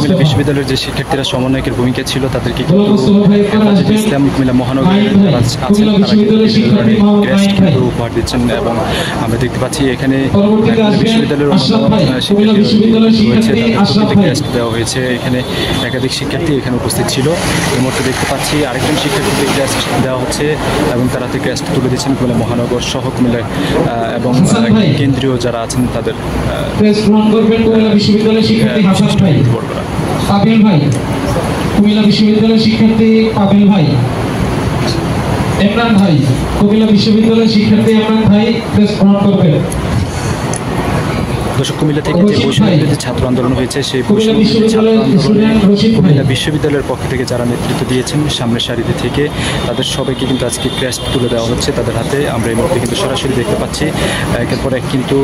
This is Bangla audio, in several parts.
কুমিল্লা বিশ্ববিদ্যালয়ের যে শিক্ষার্থীরা সমন্বয়কের ভূমিকা ছিল তাদেরকে কিন্তু ইসলাম কুমিল্লা মহানগরীর যারা আছেন তারা ক্রেস্ট কিন্তু উপহার দিচ্ছেন এবং আমরা দেখতে পাচ্ছি এখানে বিশ্ববিদ্যালয়ের রয়েছে তাদেরকে ক্রেস্ট দেওয়া হয়েছে। এখানে একাধিক শিক্ষার্থী এখানে উপস্থিত ছিল। এই মুহূর্তে দেখতে পাচ্ছি আরেকজন শিক্ষার্থীকে ক্রেস্ট দেওয়া হচ্ছে এবং তারা ক্রেস্ট তুলে দিচ্ছেন কুমিল্লা মহানগর সহ কুমিল্লা এবং কেন্দ্রীয় যারা আছেন তাদের বিশ্ববিদ্যালয়ের শিক্ষার্থী হাসান ভাই, পাবেল ভাই, কুমিল্লা বিশ্ববিদ্যালয়ের শিক্ষার্থী পাবেল ভাই, ইমরান ভাই, কুমিল্লা বিশ্ববিদ্যালয়ের শিক্ষার্থী ইমরান ভাই প্রেস গ্রহণ করবেন। দর্শক, কুমিল্লা থেকে যে বৈষম্যবিরোধী ছাত্র আন্দোলন হয়েছে সেই বৈষম্যবিরোধী ছাত্র আন্দোলনে কুমিল্লা বিশ্ববিদ্যালয়ের পক্ষ থেকে যারা নেতৃত্ব দিয়েছেন সামনের সারিতে থেকে তাদের সবাইকে কিন্তু আজকে ক্রেস্ট তুলে দেওয়া হচ্ছে তাদের হাতে। আমরা এই মুহূর্তে কিন্তু সরাসরি দেখতে পাচ্ছি একের পর এক কিন্তু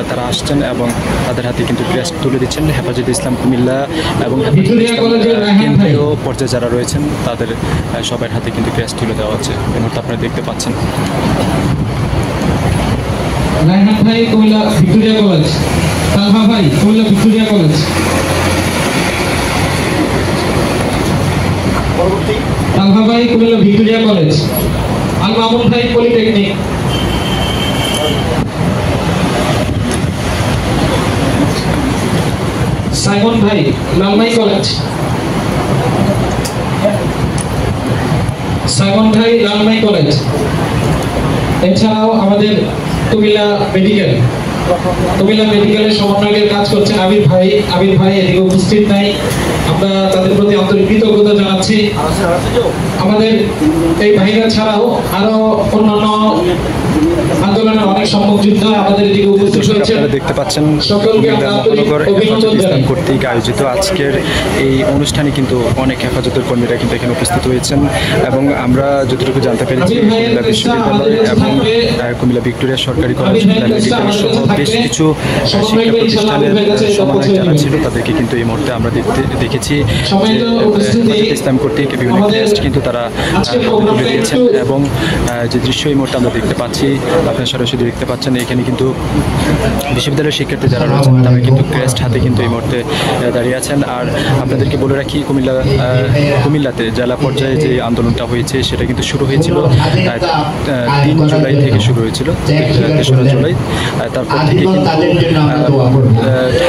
তারা আসছেন এবং তাদের হাতে কিন্তু ক্রেস্ট তুলে দিচ্ছেন। হেফাজতে ইসলাম কুমিল্লা এবং কেন্দ্রীয় পর্যায়ে যারা রয়েছেন তাদের সবার হাতে কিন্তু ক্রেস্ট তুলে দেওয়া হচ্ছে। এই মুহূর্তে আপনারা দেখতে পাচ্ছেন। রায়হান ভাই কুমিল্লা ভিক্টোরিয়া কলেজ, তালহা ভাই কুমিল্লা ভিক্টোরিয়া কলেজ, তালহা ভাই কুমিল্লা ভিক্টোরিয়া কলেজ, আল মামুন ভাই পলিটেকনিক, সাইমন ভাই লালমাই কলেজ, সাইমন ভাই লালমাই কলেজ। এছাড়াও আমাদের কুমিল্লা মেডিকেলের সমন্বয়ের কাজ করছেন আবির ভাই এদিকে উপস্থিত নাই, আমরা তাদের প্রতি আন্তরিক কৃতজ্ঞতা জানাচ্ছি। আমাদের এই ভাইরা ছাড়াও আরো অন্যান্য আন্দোলনে অনেক সম্মুখ যুদ্ধ আমাদের এদিকে উপস্থিত হয়েছে। আপনারা দেখতে পাচ্ছেন সকলকে মহানগর হেফাজত ইসলাম কর্তৃক আয়োজিত আজকের এই অনুষ্ঠানে কিন্তু অনেক হেফাজতের কর্মীরা কিন্তু এখানে উপস্থিত হয়েছেন এবং আমরা যতটুকু জানতে পেরেছি কুমিল্লা বিশ্ববিদ্যালয় এবং কুমিল্লা ভিক্টোরিয়া সরকারি কলেজ সহ বেশ কিছু শিক্ষা প্রতিষ্ঠানের সমন্বয় যারা ছিল তাদেরকে কিন্তু এই মুহূর্তে আমরা দেখেছি ইসলাম কর্তৃক বিভিন্ন ক্রেস্ট কিন্তু তারা তুলে দিয়েছেন এবং যে দৃশ্য এই মুহূর্তে আমরা দেখতে পাচ্ছি আপনারা সরাসরি দেখতে পাচ্ছেন এখানে কিন্তু বিশ্ববিদ্যালয়ের শিক্ষার্থী যারা রয়েছেন তারা কিন্তু ক্রেস্ট হাতে কিন্তু এই মুহূর্তে দাঁড়িয়ে আছেন। আর আপনাদেরকে বলে রাখি কুমিল্লাতে জেলা পর্যায়ে যে আন্দোলনটা হয়েছে সেটা কিন্তু শুরু হয়েছিল 3 জুলাই থেকে শুরু হয়েছিল, 3রা জুলাই। তারপর থেকে কিন্তু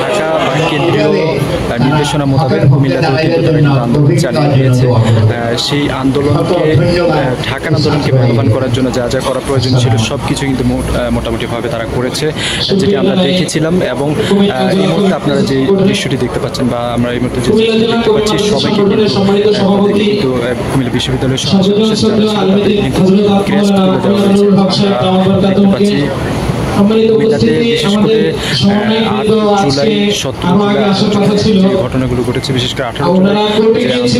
ঢাকা কেন্দ্রীয় নির্দেশনা মোতাবেক কুমিল্লাতেও কিন্তু তারা কিন্তু আন্দোলন চালিয়ে দিয়েছে। সেই আন্দোলনকে ঢাকার আন্দোলনকে ভগবান করার জন্য যা যা করা প্রয়োজন ছিল সব কিছু কিন্তু মোটামুটিভাবে তারা করেছে, যেটি আমরা দেখেছিলাম। এবং এই মুহূর্তে আপনারা যে দৃশ্যটি দেখতে পাচ্ছেন বা আমরা এই মুহূর্তে যে দেখতে পাচ্ছি সবাইকে কিন্তু কুমিল্লা বিশ্ববিদ্যালয়ের দেখতে পাচ্ছি কুমিল্লাতে বিশেষ করে 8 জুলাই 17 যে ঘটনাগুলো ঘটেছে, বিশেষ করে 18 জুলাই যে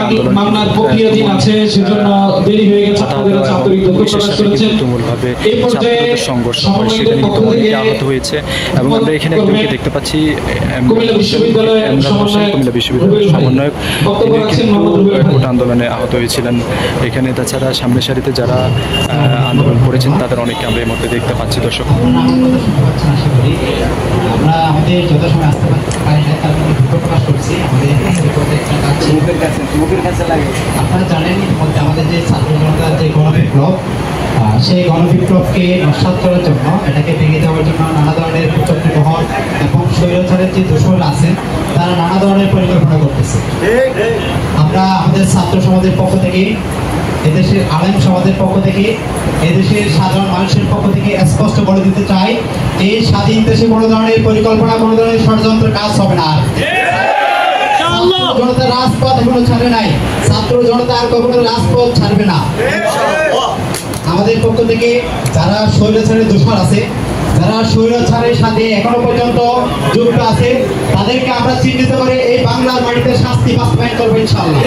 আন্দোলন হয়েছে সেই আন্দোলনে তুমুলভাবে ছাত্রদের সংঘর্ষ হয়, সেখানে কিন্তু অনেকে আহত হয়েছে। এবং আমরা এখানে একজনকে দেখতে পাচ্ছি কুমিল্লা বিশ্ববিদ্যালয়ের সমন্বয়ক, তিনি কিন্তু আন্দোলনে আহত হয়েছিলেন এখানে। তাছাড়া সামনের সারিতে যারা আন্দোলন করেছেন তাদের অনেককে আমরা এই মুহূর্তে দেখতে পাচ্ছি। দর্শক, আমরা আমাদের যথাসময় আসতে পারি না, তার মধ্যে দুটো প্রকাশ করছি। আপনারা জানেন আমাদের যে ছাত্র জনতার যে গণবিপ্লব, সেই গণবিপ্লবকে নস্যাৎ করার জন্য, এটাকে ভেঙে দেওয়ার জন্য নানা ধরনের কুচক্রী মহল এবং স্বৈরাচারের যে দোষরা আছেন তারা নানা ধরনের পরিকল্পনা করতেছে। আমরা আমাদের ছাত্র সমাজের পক্ষ থেকে, এদেশের আলেম সমাজের পক্ষ থেকে, এদেশের সাধারণ মানুষের পক্ষ থেকে স্পষ্ট বলে দিতে চাই, এই স্বাধীন দেশে কোনো ধরনের পরিকল্পনা, কোনো ধরনের ষড়যন্ত্র কাজ হবে না। জনতা রাজপথ এখনো ছাড়ে নাই, ছাত্র জনতা আর কখনো রাজপথ ছাড়বে না। আমাদের পক্ষ থেকে যারা স্বৈরাচারের দোষর আছে, যারা স্বৈরাচারের সাথে এখনো পর্যন্ত যুক্ত আছে, তাদেরকে আমরা চিহ্নিত করে এই বাংলার মাটিতে শাস্তি বাস্তবায়ন করবো ইনশাআল্লাহ।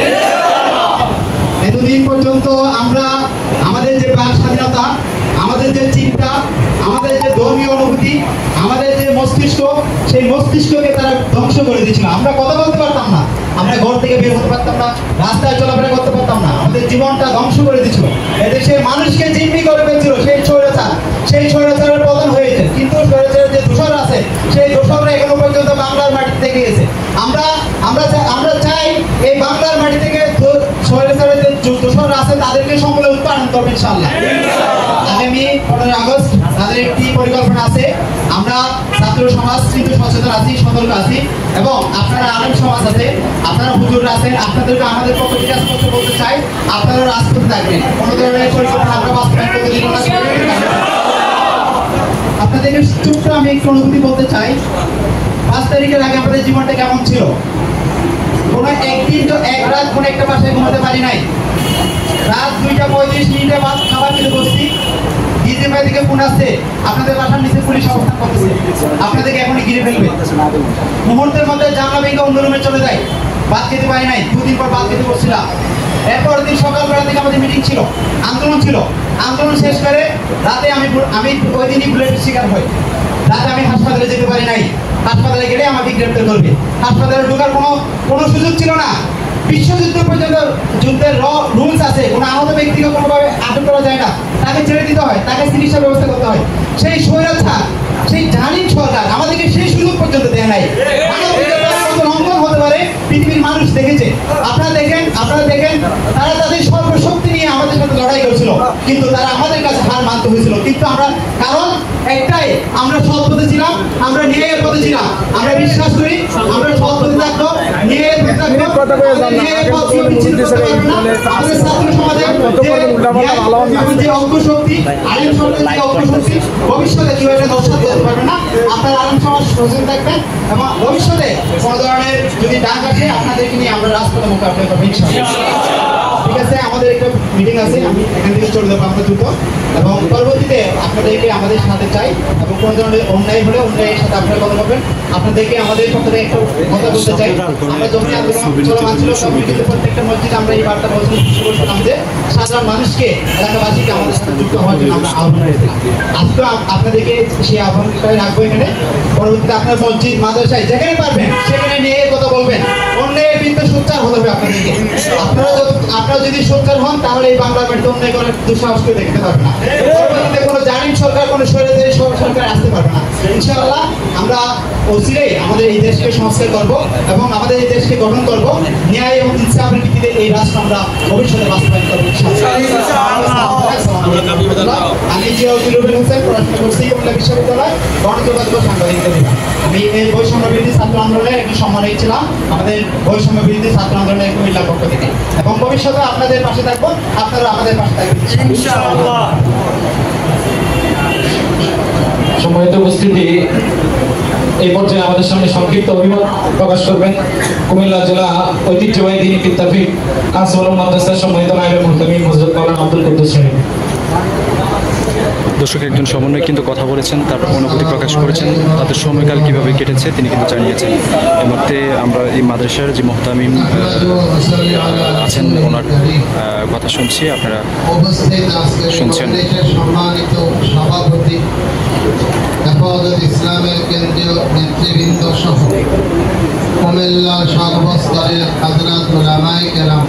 এতদিন পর্যন্ত আমরা আমাদের যে বাক স্বাধীনতা, আমাদের যে চিন্তা, আমাদের যে ধর্মীয় অনুভূতি, আমাদের যে মস্তিষ্ক, সেই মস্তিষ্ককে তারা ধ্বংস করে দিয়েছিল। আমরা কথা বলতে পারতাম না, আমরা ঘর থেকে বের হতে পারতাম না, রাস্তায় চলাফেরা করতে পারতাম না, আমাদের জীবনটা ধ্বংস করে দিয়েছিল। এদেশের মানুষকে জিম্মি করে ফেলছিল সেই স্বৈরাচার, সেই স্বৈরাচারের পতন হয়েছে। কিন্তু স্বৈরাচারের যে দোষর আছে, সেই দোষররা এখনো পর্যন্ত বাংলার মাটি থেকে গেছে। আমরা আমরা চাই এই বাংলার মাটি থেকে দোসররা আছে তাদেরকে সকলে উৎপাদন করবে ইনশাআল্লাহ। আগামী 15 আগস্ট তাদের একটি পরিকল্পনা আছে। আমরা ছাত্র সমাজ কিন্তু সচেতন আছি, সতর্ক আছি, এবং আপনারা আলেম সমাজ আছে, আপনারা হুজুররা আছেন, আপনাদেরকে আমাদের পক্ষ থেকে স্পষ্ট বলতে চাই, আপনারা রাজপথে থাকবেন। কোনো ধরনের পরিকল্পনা আমরা বাস্তবায়ন করতে দিব না। আপনাদেরকে ছোট্ট আমি একটু অনুভূতি বলতে চাই। 5 তারিখের আগে আমাদের জীবনটা কেমন ছিল? কোনো একদিন তো এক রাত কোনো একটা বাসায় ঘুমাতে পারি নাই। রাত 2:35 বাদ খাবার খেতে বসছি, ডিজিএমআই থেকে ফোন আসছে, আপনাদের বাসার নিচে পুলিশ অবস্থান করতেছে, আপনাদেরকে এখনই ঘিরে ফেলবে। মুহূর্তের মধ্যে জানলা ভেঙে অন্য রুমে চলে যায়। ভাত খেতে পারি নাই, 2 দিন পর ভাত খেতে বসছিলাম। এরপর দিন সকালবেলা থেকে আমাদের মিটিং ছিল, আন্দোলন ছিল। আন্দোলন শেষ করে রাতে আমি ওই দিনই বুলেটের শিকার হই। রাতে আমি হাসপাতালে যেতে পারি নাই। হাসপাতালে গেলে আমাকে গ্রেপ্তার করবে। হাসপাতালে ঢোকার কোনো সুযোগ ছিল না। বিশ্বযুদ্ধ পর্যন্ত যুদ্ধের রুলস আছে। কোনো আহত ব্যক্তিকে কোনোভাবে আটক করা যায় না, তাকে ছেড়ে দিতে হয়, তাকে চিকিৎসার ব্যবস্থা করতে হয়। সেই স্বৈরাচার, সেই জালিম সরকার আমাদেরকে সেই সুযোগ পর্যন্ত দেয় নাই। লঙ্ঘন হতে পারে পৃথিবীর মানুষ দেখেছে। আপনারা দেখেন তারা তাদের সর্বশক্তি নিয়ে আমাদের সাথে লড়াই করেছিল, কিন্তু তারা আমাদের কাছে হার মানতে হয়েছিল। কিন্তু আমরা কারণ একটাই, আমরা সৎ পথে ছিলাম, আমরা ন্যায়ের পথে ছিলাম। আমরা বিশ্বাস করি আমরা সৎ পথে থাকবো, ন্যায়ের পথে থাকবো। আমাদের ছাত্র সমাজের যে অঙ্কশক্তি, আইন সমাজের যে অঙ্কশক্তি, ভবিষ্যতে কেউ এটা নস্বাত করতে পারবে না। আপনারা আইন সমাজ সচেতন থাকবেন, এবং ভবিষ্যতে কোনো ধরনের যদি ডাক আসে আপনাদেরকে নিয়ে আমরা রাজপথে মোকাবিলা করবো ইনশাআল্লাহ। ঠিক আছে, আমাদের একটা মিটিং আছে, আমি এখান থেকে চলে যাবো আমরা দ্রুত, এবং পরবর্তীতে আপনাদেরকে আমাদের সাথে চাই, এবং কোনো ধরনের অন্যায় হলে অন্যায়ের সাথে আপনারা কথা বলবেন। আপনাদেরকে আমাদের পক্ষ থেকে একটা কথা বলতে চাই। আমরা যখন আন্দোলন চলমান ছিল তখন কিন্তু প্রত্যেকটা মসজিদে আমরা এই বার্তা বলছিলাম যে সাধারণ মানুষকে, এলাকাবাসীকে আমাদের সাথে যুক্ত হওয়ার জন্য আমরা আহ্বান করেছিলাম। আজকে আপনাদেরকে সেই আহ্বানটাই রাখবো এখানে। পরবর্তীতে আপনার মসজিদ, মাদ্রাসায় যেখানে পারবেন সেখানে নিয়ে কথা বলবেন। অন্যায়ের বিরুদ্ধে সোচ্চার হতে হবে আপনাদেরকে। আপনারা যদি সোচ্চার হন তাহলে এই বাংলা মাটিতে অন্যায় করার দুঃসাহস করে দেখতে পারবে না। পরবর্তীতে কোনো জালিম সরকার, কোনো স্বৈরাচারী সরকার আসতে পারবে না ইনশাআল্লাহ। আমরা অচিরেই আমাদের এই দেশকে সংস্কার করব, এবং আমাদের এই দেশকে গঠন করব। ন্যায় এবং ইনসাফের ভিত্তিতে এই রাষ্ট্র আমরা ভবিষ্যতে বাস্তবায়ন করবো ইনশাআল্লাহ। আমি জিয়াউল হোসেন, পড়াশোনা করছি কুমিল্লা বিশ্ববিদ্যালয়, গণযোগাযোগ সাংবাদিকতা বিভাগ। আমি এই বৈষম্য বিরোধী ছাত্র আন্দোলনের একটি সম্মানিত ছিলাম, আমাদের বৈষম্য বিরোধী ছাত্র আন্দোলনের কুমিল্লার পক্ষ থেকে, এবং ভবিষ্যতে আপনাদের পাশে থাকবো, আপনারা আমাদের পাশে থাকবেন ইনশাআল্লাহ। সম্মানিত উপস্থিতি, এই পর্যায়ে আমাদের সামনে সংক্ষিপ্ত অভিমত প্রকাশ করবেন কুমিল্লা জেলা ঐতিহ্যবাহী দ্বীনী বিদ্যাপীঠ কাসওয়াল মাদ্রাসার সম্মানিত নায়েবে মুহতামিম হযরত মাওলানা আব্দুল কুদ্দুস সাহেব। দর্শক একজন সমন্বয় কিন্তু কথা বলেছেন, তারপর অনুভূতি প্রকাশ করেছেন, তাদের সময়কাল কিভাবে কেটেছে তিনি কিন্তু জানিয়েছেন। এই মুহূর্তে আমরা এই মাদ্রাসার যে মুহতামিম আছেন ওনার কথা শুনছি, আপনারা শুনছেন। সম্মানিত সভাপতি, হেফাজত ইসলামের কেন্দ্রীয় নেতৃবৃন্দ সহ কুমিল্লার সর্বস্তরের হযরত উলামায়ে কেরাম,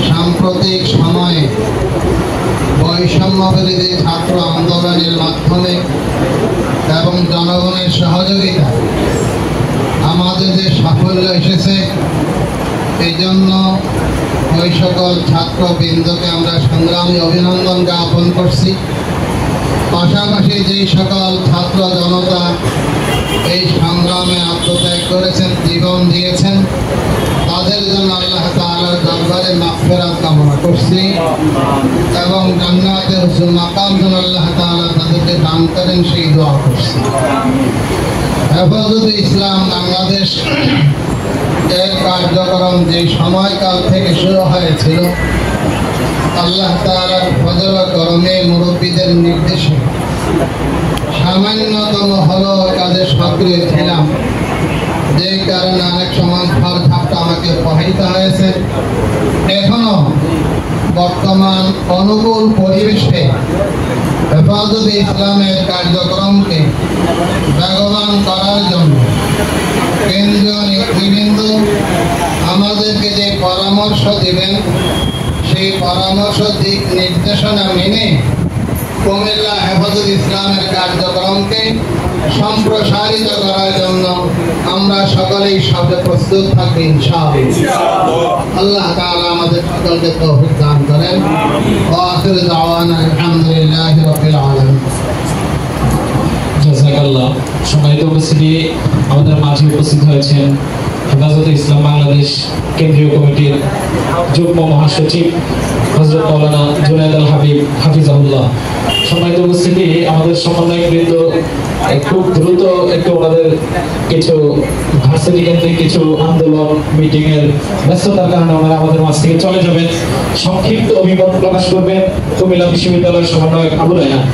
সাম্প্রতিক সময়ে বৈষম্য বিরোধী ছাত্র আন্দোলনের মাধ্যমে এবং জনগণের সহযোগিতা আমাদের যে সাফল্য এসেছে, এই জন্য ওই সকল ছাত্রবৃন্দকে আমরা সংগ্রামী অভিনন্দন জ্ঞাপন করছি। পাশাপাশি যেই সকল ছাত্র জনতা এই সংগ্রামে আত্মত্যাগ করেছেন, জীবন দিয়েছেন, তাদের জন্য আল্লাহ তাআলার দরবারে মাগফিরাত কামনা করছি, এবং জান্নাতের উচ্চ মাকাম যেন আল্লাহ তাআলা তাদেরকে দান করেন সেই দোয়া করছি। হেফাজতে ইসলাম বাংলাদেশ এর কার্যক্রম যে সময়কাল থেকে শুরু হয়েছিল, আল্লাহ তাআলার ফজল করমে মুরব্বীদের নির্দেশে সামান্যতম হলো কাজে সক্রিয় ছিলাম, যে কারণে অনেক সময় ফল ঝাপটা আমাকে প্রবাহিত হয়েছে। এখনো বর্তমান অনুকূল পরিবেশে হেফাজতে ইসলামের কার্যক্রমকে বেগবান করার জন্য কেন্দ্রীয় নেতৃবৃন্দ আমাদেরকে যে পরামর্শ দিবেন, সেই পরামর্শ দিক নির্দেশনা মেনে কুমিল্লা হেফাজত ইসলামের কার্যক্রমকে সম্প্রসারিত করার জন্য আমরা সকলেই সাথে প্রস্তুত থাকবো ইনশাআল্লাহ। আল্লাহ তাআলা আমাদের সকলকে তৌফিক দান করেন। ওয়া আখিরু দাওয়ানা আলহামদুলিল্লাহি রাব্বিল আলামিন। জাযাকাল্লাহ। সম্মানিত উপস্থিতি, আমাদের মাঝে উপস্থিত হয়েছেন হেফাজতে ইসলাম বাংলাদেশ কেন্দ্রীয় কমিটির যুগ্ম মহাসচিব হযরত মাওলানা জুনায়েদ আল হাবিব হাফিজাহুল্লাহ। সম্মানিত উপস্থিতি, আমাদের সমন্বয়কবৃন্দ খুব দ্রুত একটু ওনাদের কিছু ভার্সিটি কেন্দ্রিক কিছু আন্দোলন মিটিং এর ব্যস্ততার কারণে ওনারা আমাদের মাঝ থেকে চলে যাবেন। সংক্ষিপ্ত অভিমত প্রকাশ করবেন কুমিল্লা বিশ্ববিদ্যালয়ের সমন্বয়ক আবু রায়হান।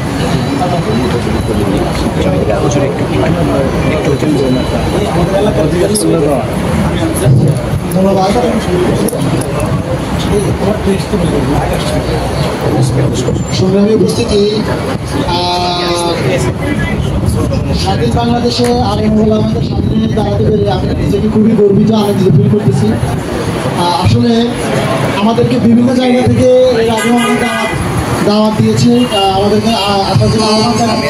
সংগ্রামী উপস্থিতি, স্বাধীন বাংলাদেশে আলেম ওলামাদের সামনে দাঁড়াতে পেরে আমি নিজেকে খুবই গর্বিত, আনন্দিত ফিল করতেছি। আসলে আমাদেরকে বিভিন্ন জায়গা থেকে এর আগেও অনেক দাওয়াত দিয়েছে, আমাদেরকে আসার জন্য আহ্বান জানাবে।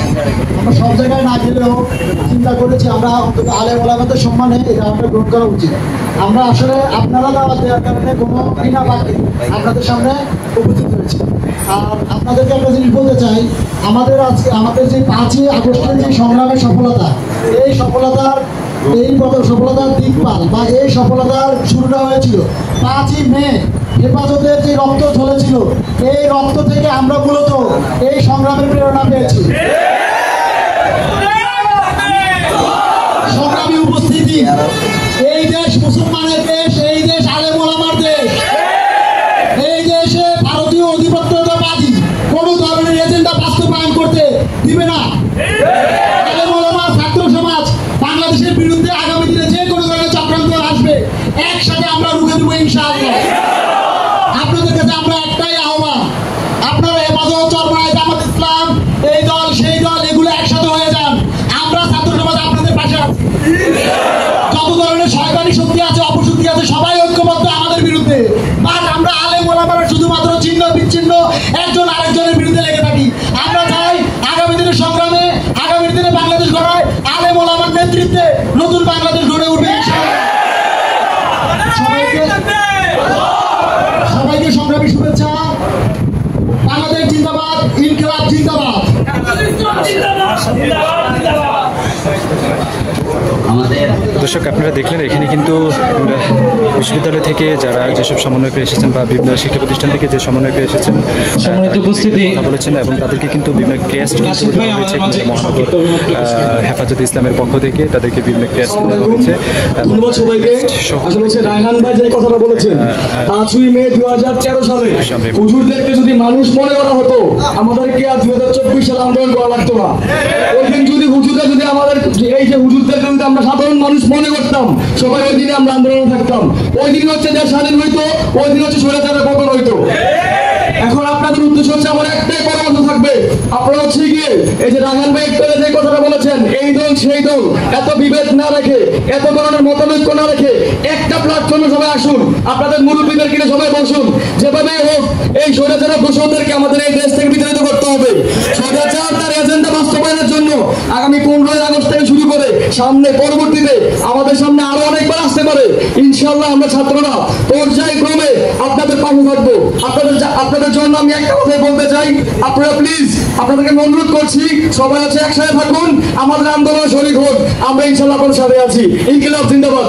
আমরা সব জায়গায় না গেলেও চিন্তা করেছি আমরা অন্তত আলেম ওলামাদের সম্মানে এই দাওয়াতটা গ্রহণ করা উচিত। আমরা আসলে আপনারা দাওয়াত দেওয়ার কারণে কোনো বিনা বাকি আপনাদের সামনে উপস্থিত হয়েছি। আর আপনাদেরকে একটা জিনিস বলতে চাই, আমাদের যে 5ই আগস্টের যে সংগ্রামের সফলতা, এই সফলতার দিকপাল বা এই সফলতার শুরুটা হয়েছিল 5ই মে। হেফাজতের যে রক্ত ঝরেছিল, এই রক্ত থেকে আমরা মূলত এই সংগ্রামের প্রেরণা পেয়েছি। সংগ্রামী উপস্থিতি, এই দেশ মুসলমানের দেশ, এই দেশ আলেম ওলামার দেশ। এই দেশে ভারতীয় আধিপত্যবাদী কোন ধরনের এজেন্ডা বাস্তবায়ন করতে দিবে না। আলেম ওলামা, ছাত্র সমাজ বাংলাদেশের বিরুদ্ধে আগামী দিনে যে কোনো ধরনের চক্রান্ত আসবে, একসাথে আমরা রুখে দেবো ইনশাআল্লাহ। আপনাদের কাছে আমরা একটাই আহ্বান, আপনারা হেফাজত, চরমনাই, জামাত ইসলাম, এই দল সেই দল এগুলো একসাথে হয়ে যান। আমরা ছাত্র সমাজ আপনাদের পাশে আছি। যত ধরনের শয়তানি শক্তি আছে, অপশক্তি আছে, সবাই ঐক্যবদ্ধ আমাদের বিরুদ্ধে। বাট আমরা আলেম ওলামারা শুধুমাত্র ছিন্ন বিচ্ছিন্ন একজন আরেকজনের বিরুদ্ধে লেগে থাকি। আমরা চাই আগামী দিনের সংগ্রামে, আগামী দিনে বাংলাদেশ গড়ায় আলেম ওলামার নেতৃত্বে নতুন বাংলাদেশ গড়ে উঠবে। সবাইকে সংগ্রামী শুভেচ্ছা। বাংলাদেশ জিন্দাবাদ, ইনকিলাব জিন্দাবাদ। দর্শক, আপনারা দেখলেন এখানে কিন্তু বিশ্ববিদ্যালয় থেকে যারা যেসব সমন্বয়কে এসেছেন বা বিভিন্ন শিক্ষা প্রতিষ্ঠান থেকে যে সমন্বয়কে এসেছেন সম্মানিত উপস্থিতি বলেছেন, এবং তাদেরকে কিন্তু বিভিন্ন ক্রেস্ট হয়েছে মহানগর হেফাজত ইসলামের পক্ষ থেকে তাদেরকে বিভিন্ন ক্রেস্ট দেওয়া হয়েছে। ধন্যবাদ সবাইকে। আসলে হচ্ছে রায়হান ভাই যে কথাটা বলেছেন, 5ই মে 2013 সালে হুজুরদেরকে যদি মানুষ মনে করা হতো, আমাদেরকে আর 2024 সালে আন্দোলন করা লাগতো না। ওই দিন যদি হুজুররা যদি আমাদের এই যে হুজুরদেরকে যদি আমরা সাধারণ মানুষ মনে করতাম, সবাই ওই দিনে আমরা আন্দোলনে থাকতাম। ওই দিন হচ্ছে দেশ স্বাধীন হইতো, ওই দিন হচ্ছে স্বৈরাচারের পতন হইতো। এখন আপনাদের উদ্দেশ্য হচ্ছে আমার একটাই পরামর্শ থাকবে, আপনারা হচ্ছে গিয়ে এই যে রায়হান ভাই একটু যে কথাটা বলেছেন, এই দল সেই দল, এত বিভেদ না রেখে, এত ধরনের মতানৈক্য না রেখে একটা প্ল্যাটফর্মে সবাই আসুন, আপনাদের মুরব্বীদের কিনে সবাই বসুন। যেভাবেই হোক এই স্বৈরাচারের দোষরদেরকে আমাদের এই দেশ থেকে বিতাড়িত করতে হবে। স্বৈরাচার তার এজেন্ডা বাস্তবায়নের জন্য আগামী 15ই আগস্ট থেকে শুরু করে সামনে পরবর্তীতে আমাদের সামনে আরো অনেকবার আসতে পারে। ইনশাআল্লাহ আমরা ছাত্ররা পর্যায়ক্রমে আপনাদের পাশে থাকবো। আপনাদের জন্য আমি একটা কথাই বলতে চাই, আপনারা প্লিজ, আপনাদেরকে অনুরোধ করছি, সবাই আছে একসাথে থাকুন, আমাদের আন্দোলনে শরীক হোক। আমরা ইনশাআল্লাহ আপনাদের সাথে আছি। ইনকিলাব জিন্দাবাদ।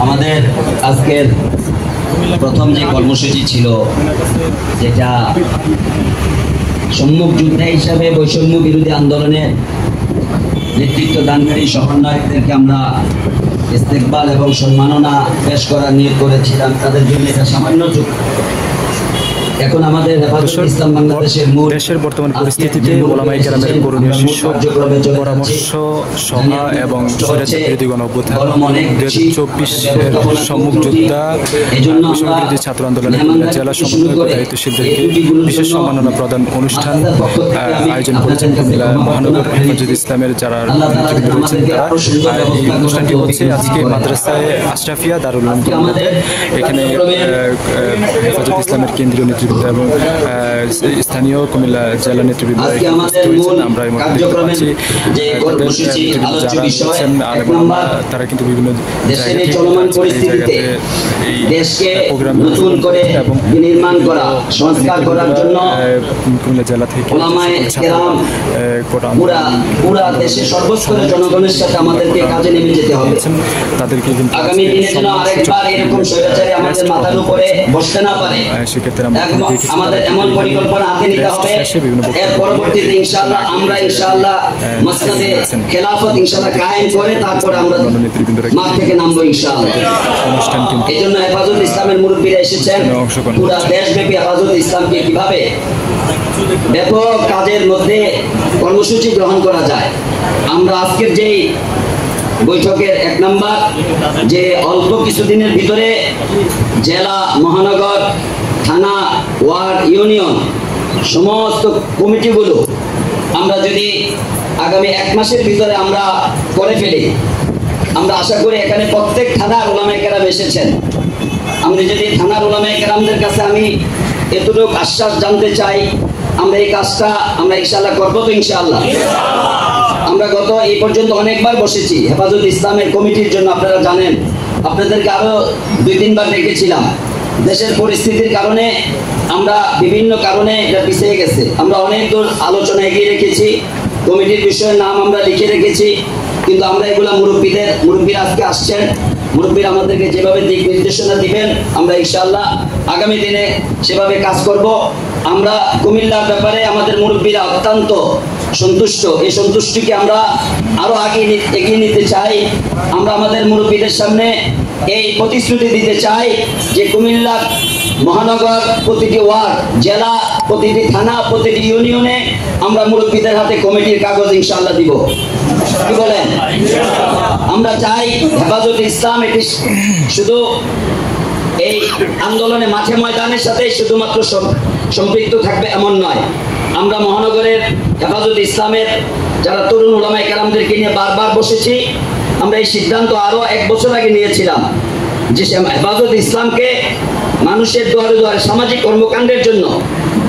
আমাদের আজকের প্রথম যে কর্মসূচি ছিল, যেটা সম্মুখ যোদ্ধা হিসাবে বৈষম্য বিরোধী আন্দোলনে নেতৃত্ব দানকারী সমন্বয়কদেরকে আমরা ইস্তেকবাল এবং সম্মাননা পেশ করার নিয়োগ করেছিলাম, তাদের জন্য এটা সামান্য যোগ। এখন আমাদের হেফাজত ইসলাম বাংলাদেশের মূল দেশের বর্তমান পরিস্থিতিতে ওলামায়ে কেরামের করণীয় শীর্ষ পরামর্শ সভা এবং স্বৈরাচার বিরোধী গণঅভ্যুত্থান 2024 সম্মুখ যোদ্ধা বিশ্ববিদ্যালয় ছাত্র আন্দোলনের জেলা সমন্বয়ক দায়িত্বশীলদেরকে বিশেষ সম্মাননা প্রদান অনুষ্ঠান আয়োজন করেছেন কুমিল্লা মহানগর হেফাজত ইসলামের যারা নেতৃবৃন্দ রয়েছেন তারা। এই অনুষ্ঠানটি হচ্ছে আজকে মাদ্রাসায় আশরাফিয়া দারুল উলুম। এখানে হেফাজত ইসলামের কেন্দ্রীয় নেতৃত্ব নেতৃবৃন্দ এবং স্থানীয় কুমিল্লা জেলা নেতৃবৃন্দ আজকে আমাদের মূল কার্যক্রমের যে কর্মসূচি আলোচ্য বিষয় এক নম্বর তারা কিন্তু বিভিন্ন দেশের এই চলমান পরিস্থিতিতে দেশকে নতুন করে নির্মাণ করা সংস্কার করার জন্য কুমিল্লা জেলা থেকে ওলামায়ে কেরাম পুরা দেশের সর্বস্তরের জনগণের সাথে আমাদেরকে কাজে নেমে যেতে হবে। তাদেরকে আগামী দিনে যেন আরেকবার এরকম স্বৈরাচারী আমাদের মাথার উপরে বসতে না পারে, আমাদের এমন পরিকল্পনা হাতে নিতে হবে। এর পরবর্তীতে ইনশাআল্লাহ আমরা মাসনাদে খেলাফত ইনশাআল্লাহ কায়েম করে তারপরে আমরা মাঠ থেকে নামবো ইনশাআল্লাহ। এই জন্য হেফাজত ইসলামের মুরব্বীরা এসেছেন পুরা দেশব্যাপী হেফাজত ইসলামকে কিভাবে ব্যাপক কাজের মধ্যে কর্মসূচি গ্রহণ করা যায়। আমরা আজকের যেই বৈঠকের এক নাম্বার যে অল্প কিছুদিনের ভিতরে জেলা, মহানগর, থানা, ওয়ার্ড, ইউনিয়ন সমস্ত কমিটিগুলো আমরা যদি আগামী 1 মাসের ভিতরে আমরা করে ফেলি, আমরা আশা করি এখানে প্রত্যেক থানার উলামায়ে কেরাম এসেছেন। আমরা যদি থানার উলামায়ে কেরামদের কাছে আমি এতটুকু আশ্বাস জানতে চাই, আমরা এই কাজটা আমরা ইনশাআল্লাহ করবো তো ইনশাআল্লাহ। আমরা গত এই পর্যন্ত অনেকবার বসেছি হেফাজত ইসলামের কমিটির জন্য, আপনারা জানেন। আপনাদেরকে আরো 2-3 বার ডেকেছিলাম। দেশের পরিস্থিতির কারণে আমরা বিভিন্ন কারণে এটা পিছিয়ে গেছে। আমরা অনেক দূর আলোচনা এগিয়ে রেখেছি, কমিটির বিষয়ের নাম আমরা লিখে রেখেছি, কিন্তু আমরা এগুলা মুরব্বীরা আজকে আসছেন, মুরব্বীরা আমাদেরকে যেভাবে দিক নির্দেশনা দিবেন আমরা ইনশাআল্লাহ আগামী দিনে সেভাবে কাজ করব। আমরা কুমিল্লার ব্যাপারে আমাদের মুরব্বীরা অত্যন্ত সন্তুষ্ট। এই সন্তুষ্টিকে আমরা আরো এগিয়ে নিতে চাই। আমরা আমাদের মুরব্বীদের সামনে এই প্রতিশ্রুতি দিতে চাই যে কুমিল্লা মহানগর প্রতিটি ওয়ার্ড, জেলা, প্রতিটি থানা, প্রতিটি ইউনিয়নে আমরা মুরব্বীদের হাতে কমিটির কাগজ ইনশাআল্লাহ দিব। কি বলেন? আমরা চাই হেফাজত ইসলাম এটি শুধু এই আন্দোলনে মাঠে ময়দানের সাথে শুধুমাত্র সম্পৃক্ত থাকবে এমন নয়। আমরা মহানগরের হেফাজত ইসলামের যারা তরুণ উলামায়ে কেরামদেরকে নিয়ে বারবার বসেছি। আমরা এই সিদ্ধান্ত আরো 1 বছর আগে নিয়েছিলাম যে হেফাজত ইসলামকে মানুষের দুয়ারে দুয়ারে সামাজিক কর্মকাণ্ডের জন্য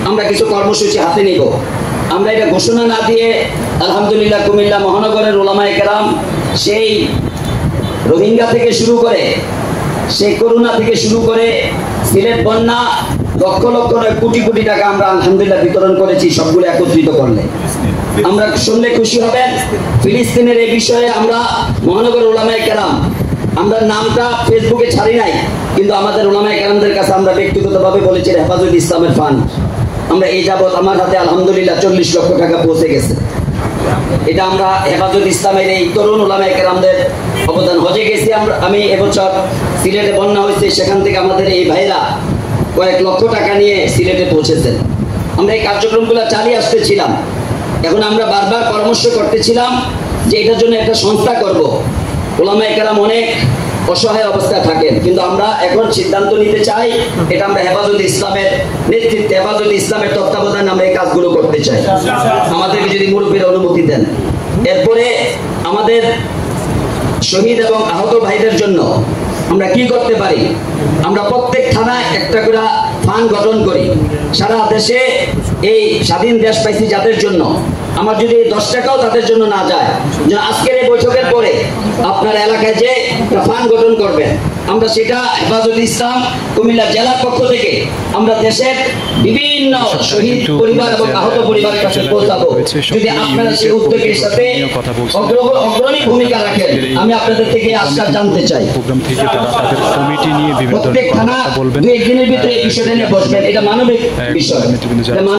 আমরা কিছু কর্মসূচি হাতে নিব। আমরা এটা ঘোষণা না দিয়ে আলহামদুলিল্লাহ কুমিল্লা মহানগরের উলামায়ে কেরাম সেই রোহিঙ্গা থেকে শুরু করে, সেই করোনা থেকে শুরু করে, সিলেট বন্যা, লক্ষ লক্ষ নয় কোটি কোটি টাকা আমরা আলহামদুলিল্লাহ বিতরণ করেছি। সবগুলো একত্রিত করলে আমরা শুনলে খুশি হবেন। ফিলিস্তিনের এই বিষয়ে আমরা মহানগর উলামায়ে কেরাম আমরা নামটা ফেসবুকে ছাড়ি নাই, কিন্তু আমাদের উলামায়ে কেরামদের কাছে আমরা ব্যক্তিগতভাবে বলেছি হেফাজত ইসলামের ফান্ড আমরা এই যাবৎ আমার হাতে আলহামদুলিল্লাহ 40 লক্ষ টাকা পৌঁছে গেছে। এটা আমরা হেফাজত ইসলামের এই তরুণ উলামায়ে কেরামদের অবদান। হজে গেছি আমি এবছর, সিলেটে বন্যা হয়েছে, সেখান থেকে আমাদের এই ভাইরা কয়েক লক্ষ টাকা নিয়ে সিলেটে পৌঁছেছেন। আমরা এই কার্যক্রমগুলো চালিয়ে আসতেছিলাম। এখন আমরা বারবার পরামর্শ করতেছিলাম যে এটার জন্য একটা সংস্থা করব। উলামায়ে কেরাম অনেক অসহায় অবস্থায় থাকেন, কিন্তু আমরা এখন সিদ্ধান্ত নিতে চাই এটা আমরা হেফাজত ইসলামের নেতৃত্বে, হেফাজত ইসলামের তত্ত্বাবধানে আমরা এই কাজগুলো করতে চাই, আমাদেরকে যদি মুরব্বীরা অনুমতি দেন। এরপরে আমাদের শহীদ এবং আহত ভাইদের জন্য আমরা কি করতে পারি? আমরা প্রত্যেক থানায় একটা করে ফান্ড গঠন করি। সারা দেশে এই স্বাধীন দেশ পাইছি যাদের জন্য, আমার যদি 10 টাকাও তাদের জন্য না যায়, আজকের এই বৈঠকের পরে আপনার এলাকায় যে ফান্ড গঠন করবেন, আমরা সেটা হেফাজত ইসলাম কুমিল্লা জেলার পক্ষ থেকে আমরা দেশের বিভিন্ন শহীদ পরিবার এবং আহত পরিবারের কাছে পৌঁছাবো। যদি আপনারা সেই উদ্যোগের সাথে অগ্রণী ভূমিকা রাখেন, আমি আপনাদের থেকে আশ্বাস জানতে চাই। প্রোগ্রাম থেকে তারা তাদের কমিটি নিয়ে বিভিন্ন প্রত্যেক থানা 2-1 দিনের ভিতরে এই বিষয়টা নিয়ে বসবেন। এটা মানবিক বিষয়।